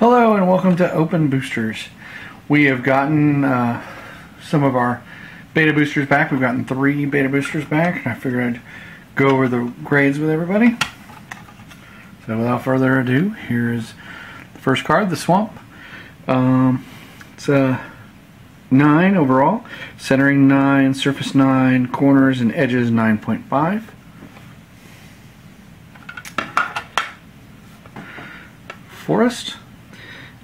Hello and welcome to Open Boosters. We have gotten some of our beta boosters back. We've gotten 3 beta boosters back, and I figured I'd go over the grades with everybody. So without further ado, here is the first card, the Swamp. It's a 9 overall, centering 9, surface 9, corners and edges 9.5. Forest.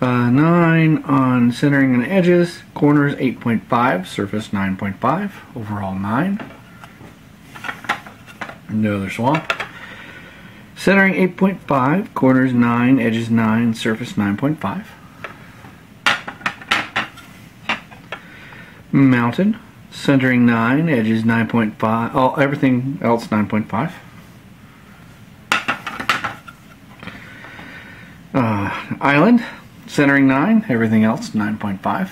9 on centering and edges, corners 8.5, surface 9.5, overall 9. Another Swamp. Centering 8.5, corners 9, edges 9, surface 9.5. Mountain. Centering 9, edges 9.5, everything else 9.5. Island. Centering 9, everything else 9.5.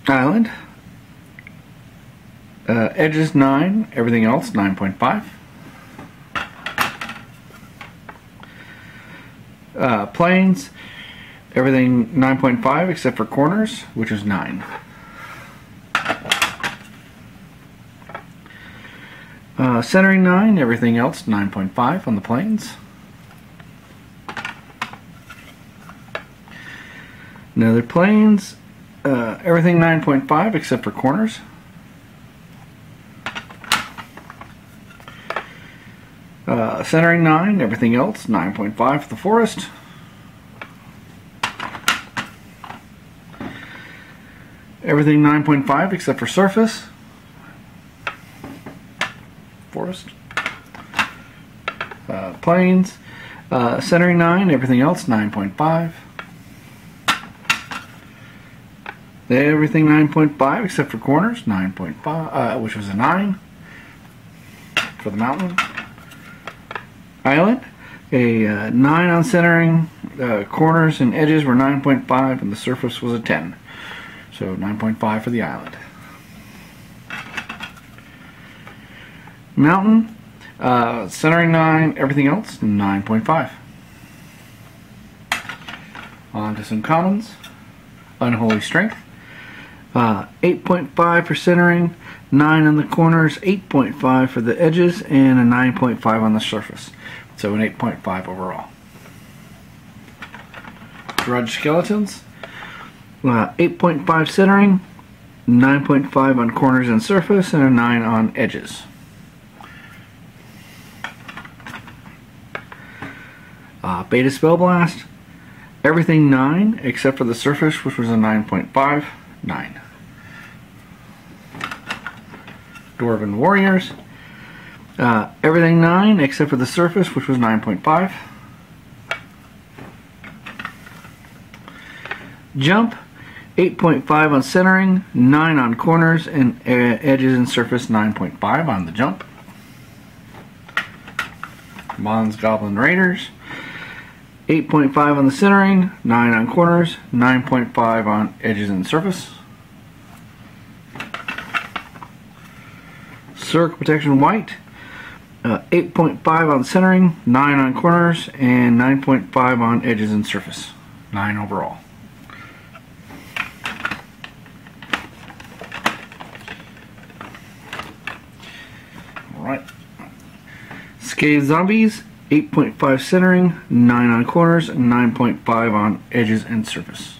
Island. Edges 9, everything else 9.5. Planes, everything 9.5 except for corners, which is 9. Centering 9, everything else 9.5 on the planes. Another planes, everything 9.5 except for corners. Centering 9, everything else 9.5 for the forest. Everything 9.5 except for surface. Forest. Planes. Centering 9, everything else 9.5. Everything 9.5 except for corners 9.5, which was a 9 for the mountain. Island. A 9 on centering, corners and edges were 9.5, and the surface was a 10. So 9.5 for the island. Mountain, centering 9, everything else 9.5. On to some commons. Unholy Strength. 8.5 for centering, 9 on the corners, 8.5 for the edges, and a 9.5 on the surface. So an 8.5 overall. Grudge Skeletons. 8.5 centering, 9.5 on corners and surface, and a 9 on edges. Beta Spellblast, everything 9 except for the surface, which was a 9.5, 9. Dwarven Warriors, everything 9 except for the surface, which was 9.5. Jump, 8.5 on centering, 9 on corners, and edges and surface 9.5 on the jump. Mons Goblin Raiders, 8.5 on the centering, 9 on corners, 9.5 on edges and surface. Cirque Protection White, 8.5 on centering, 9 on corners, and 9.5 on edges and surface. 9 overall. Alright. Scathed Zombies, 8.5 centering, 9 on corners, and 9.5 on edges and surface.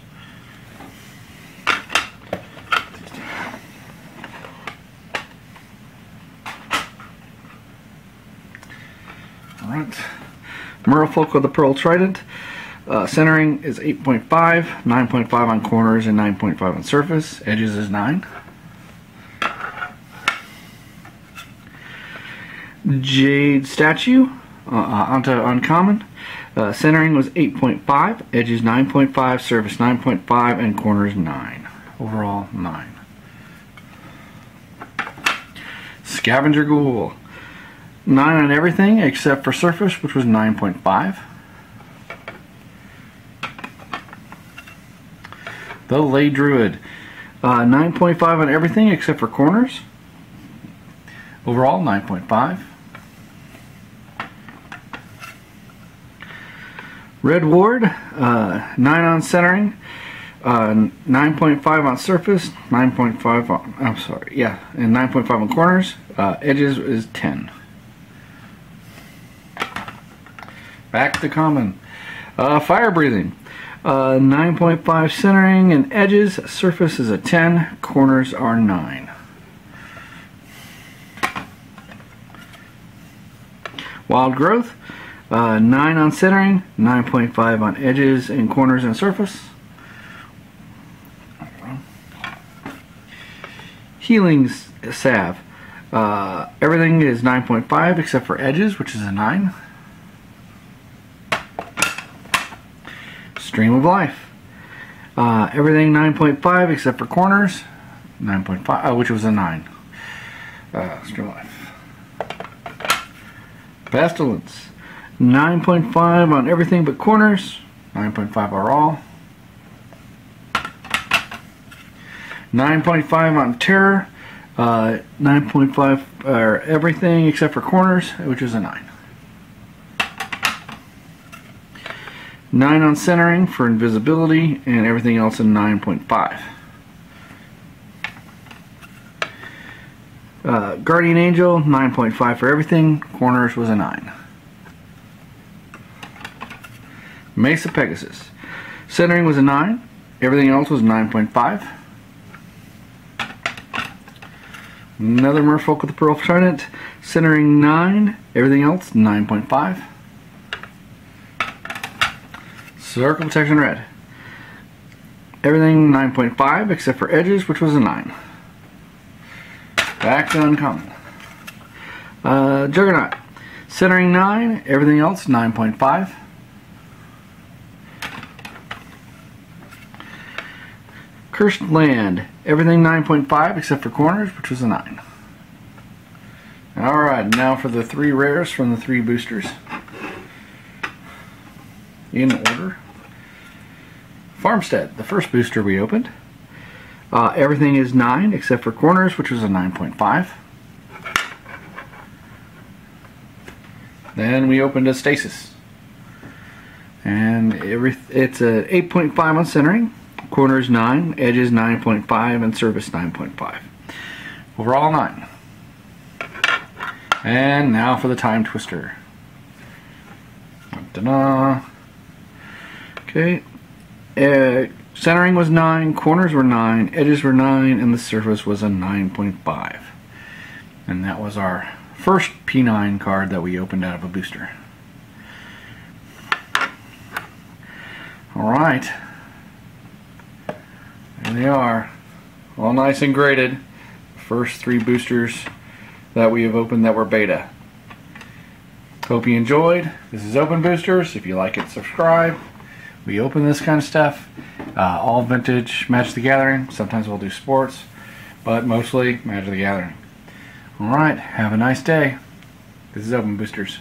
Alright. Merfolk of the Pearl Trident. Centering is 8.5, 9.5 on corners, and 9.5 on surface. Edges is 9. Jade Statue. Onto Uncommon. Centering was 8.5, edges 9.5, surface 9.5, and corners 9. Overall 9. Scavenger Ghoul. 9 on everything except for surface, which was 9.5. The Lay Druid. 9.5 on everything except for corners. Overall 9.5. Red Ward, 9 on centering, 9.5 on surface, 9.5 on, I'm sorry, yeah, and 9.5 on corners. Edges is 10. Back to common. Fire breathing, 9.5 centering and edges. Surface is a 10. Corners are 9. Wild growth, 9 on centering, 9.5 on edges and corners and surface. Healing salve, everything is 9.5 except for edges, which is a 9. Stream of life, everything 9.5 except for corners, 9.5, which was a 9. Stream of life. Pestilence, 9.5 on everything but corners, 9.5 are all. 9.5 on terror, 9.5 are everything except for corners, which is a 9. 9 on centering for invisibility, and everything else in 9.5. Guardian Angel, 9.5 for everything, corners was a 9. Mesa Pegasus, centering was a 9, everything else was 9.5. Another Merfolk with the Pearl Trident, centering 9, everything else 9.5. Circle Protection Red, everything 9.5 except for edges, which was a 9. Back to uncommon. Juggernaut, centering 9, everything else 9.5. Cursed Land, everything 9.5 except for corners, which was a 9. Alright, now for the 3 rares from the 3 boosters. In order. Farmstead, the first booster we opened. Everything is 9 except for corners, which was a 9.5. Then we opened a Stasis. And it's a 8.5 on centering. Corners 9, edges 9.5, and surface 9.5. Overall 9. And now for the Timetwister. Ta-da! Okay. Centering was 9, corners were 9, edges were 9, and the surface was a 9.5. And that was our first P9 card that we opened out of a booster. Alright. There they are. All nice and graded. First 3 boosters that we have opened that were beta. Hope you enjoyed. This is Open Boosters. If you like it, subscribe. We open this kind of stuff. All vintage Magic the Gathering. Sometimes we'll do sports, but mostly Magic the Gathering. Alright, have a nice day. This is Open Boosters.